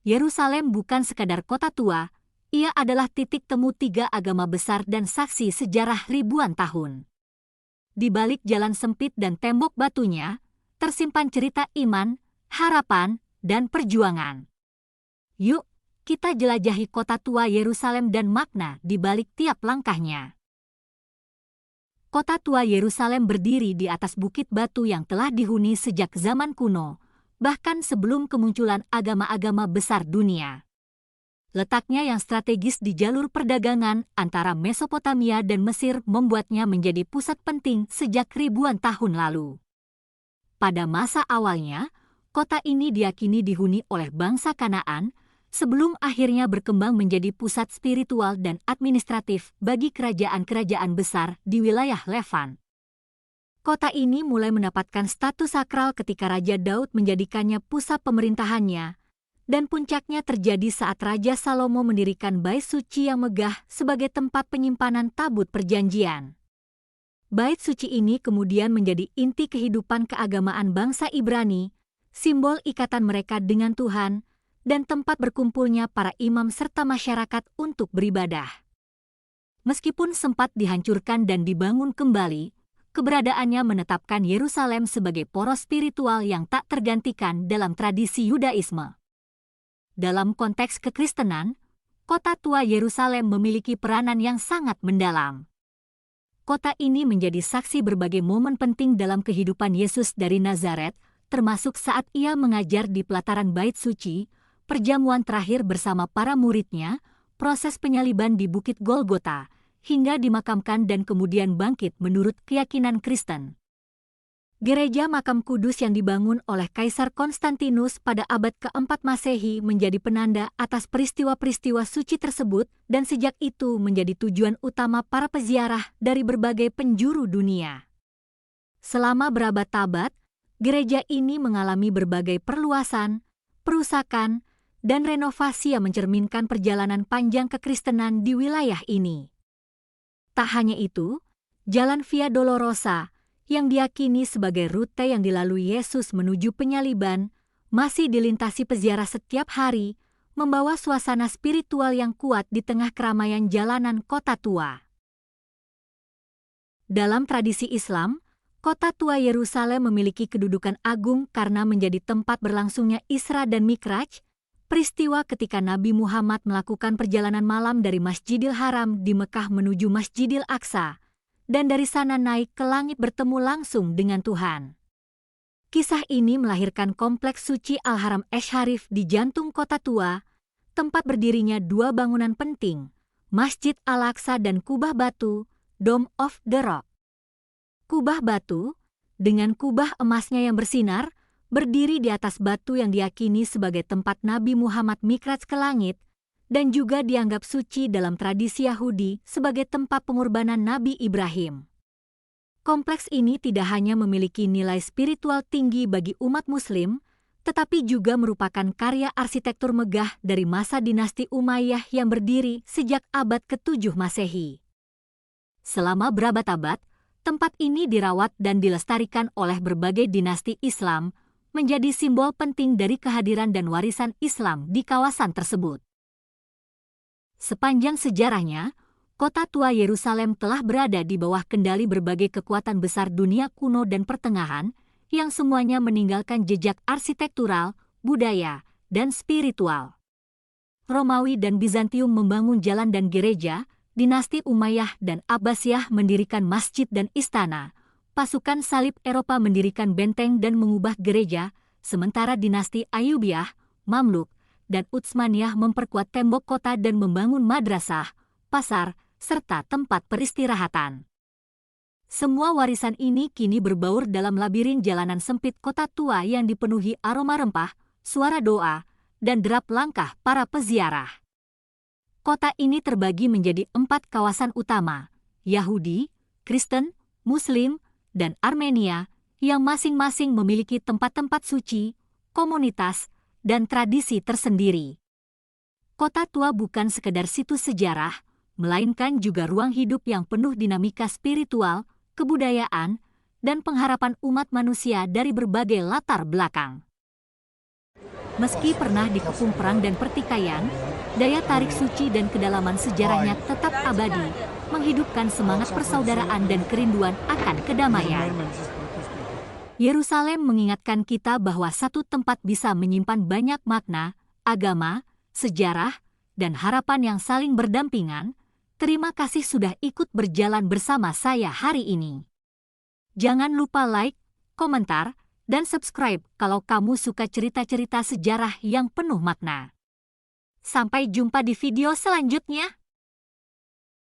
Yerusalem bukan sekadar kota tua, ia adalah titik temu tiga agama besar dan saksi sejarah ribuan tahun. Di balik jalan sempit dan tembok batunya, tersimpan cerita iman, harapan, dan perjuangan. Yuk, kita jelajahi kota tua Yerusalem dan makna di balik tiap langkahnya. Kota tua Yerusalem berdiri di atas bukit batu yang telah dihuni sejak zaman kuno, bahkan sebelum kemunculan agama-agama besar dunia. Letaknya yang strategis di jalur perdagangan antara Mesopotamia dan Mesir membuatnya menjadi pusat penting sejak ribuan tahun lalu. Pada masa awalnya, kota ini diyakini dihuni oleh bangsa Kanaan, sebelum akhirnya berkembang menjadi pusat spiritual dan administratif bagi kerajaan-kerajaan besar di wilayah Levan. Kota ini mulai mendapatkan status sakral ketika Raja Daud menjadikannya pusat pemerintahannya, dan puncaknya terjadi saat Raja Salomo mendirikan Bait Suci yang megah sebagai tempat penyimpanan tabut perjanjian. Bait Suci ini kemudian menjadi inti kehidupan keagamaan bangsa Ibrani, simbol ikatan mereka dengan Tuhan, dan tempat berkumpulnya para imam serta masyarakat untuk beribadah. Meskipun sempat dihancurkan dan dibangun kembali, keberadaannya menetapkan Yerusalem sebagai poros spiritual yang tak tergantikan dalam tradisi Yudaisme. Dalam konteks kekristenan, kota tua Yerusalem memiliki peranan yang sangat mendalam. Kota ini menjadi saksi berbagai momen penting dalam kehidupan Yesus dari Nazaret, termasuk saat ia mengajar di pelataran Bait Suci, perjamuan terakhir bersama para muridnya, proses penyaliban di Bukit Golgota, hingga dimakamkan dan kemudian bangkit menurut keyakinan Kristen. Gereja Makam Kudus yang dibangun oleh Kaisar Konstantinus pada abad keempat Masehi menjadi penanda atas peristiwa-peristiwa suci tersebut dan sejak itu menjadi tujuan utama para peziarah dari berbagai penjuru dunia. Selama berabad-abad, gereja ini mengalami berbagai perluasan, perusakan, dan renovasi yang mencerminkan perjalanan panjang kekristenan di wilayah ini. Tak hanya itu, jalan Via Dolorosa, yang diyakini sebagai rute yang dilalui Yesus menuju penyaliban, masih dilintasi peziarah setiap hari, membawa suasana spiritual yang kuat di tengah keramaian jalanan kota tua. Dalam tradisi Islam, kota tua Yerusalem memiliki kedudukan agung karena menjadi tempat berlangsungnya Isra dan Mikraj, peristiwa ketika Nabi Muhammad melakukan perjalanan malam dari Masjidil Haram di Mekah menuju Masjidil Aqsa, dan dari sana naik ke langit bertemu langsung dengan Tuhan. Kisah ini melahirkan kompleks suci Al-Haram Esh-Sharif di jantung kota tua, tempat berdirinya dua bangunan penting, Masjid Al-Aqsa dan Kubah Batu, Dome of the Rock. Kubah Batu, dengan kubah emasnya yang bersinar, berdiri di atas batu yang diyakini sebagai tempat Nabi Muhammad mikraj ke langit dan juga dianggap suci dalam tradisi Yahudi sebagai tempat pengorbanan Nabi Ibrahim. Kompleks ini tidak hanya memiliki nilai spiritual tinggi bagi umat Muslim, tetapi juga merupakan karya arsitektur megah dari masa dinasti Umayyah yang berdiri sejak abad ke-7 Masehi. Selama berabad-abad, tempat ini dirawat dan dilestarikan oleh berbagai dinasti Islam, menjadi simbol penting dari kehadiran dan warisan Islam di kawasan tersebut. Sepanjang sejarahnya, kota tua Yerusalem telah berada di bawah kendali berbagai kekuatan besar dunia kuno dan pertengahan, yang semuanya meninggalkan jejak arsitektural, budaya, dan spiritual. Romawi dan Bizantium membangun jalan dan gereja, dinasti Umayyah dan Abbasiyah mendirikan masjid dan istana, pasukan salib Eropa mendirikan benteng dan mengubah gereja, sementara dinasti Ayyubiyah, Mamluk, dan Utsmaniyah memperkuat tembok kota dan membangun madrasah, pasar, serta tempat peristirahatan. Semua warisan ini kini berbaur dalam labirin jalanan sempit kota tua yang dipenuhi aroma rempah, suara doa, dan derap langkah para peziarah. Kota ini terbagi menjadi 4 kawasan utama, Yahudi, Kristen, Muslim, dan Armenia, yang masing-masing memiliki tempat-tempat suci, komunitas, dan tradisi tersendiri. Kota tua bukan sekedar situs sejarah, melainkan juga ruang hidup yang penuh dinamika spiritual, kebudayaan, dan pengharapan umat manusia dari berbagai latar belakang. Meski pernah dikepung perang dan pertikaian, daya tarik suci dan kedalaman sejarahnya tetap abadi, menghidupkan semangat persaudaraan dan kerinduan akan kedamaian. Yerusalem mengingatkan kita bahwa satu tempat bisa menyimpan banyak makna, agama, sejarah, dan harapan yang saling berdampingan. Terima kasih sudah ikut berjalan bersama saya hari ini. Jangan lupa like, komentar, dan subscribe kalau kamu suka cerita-cerita sejarah yang penuh makna. Sampai jumpa di video selanjutnya.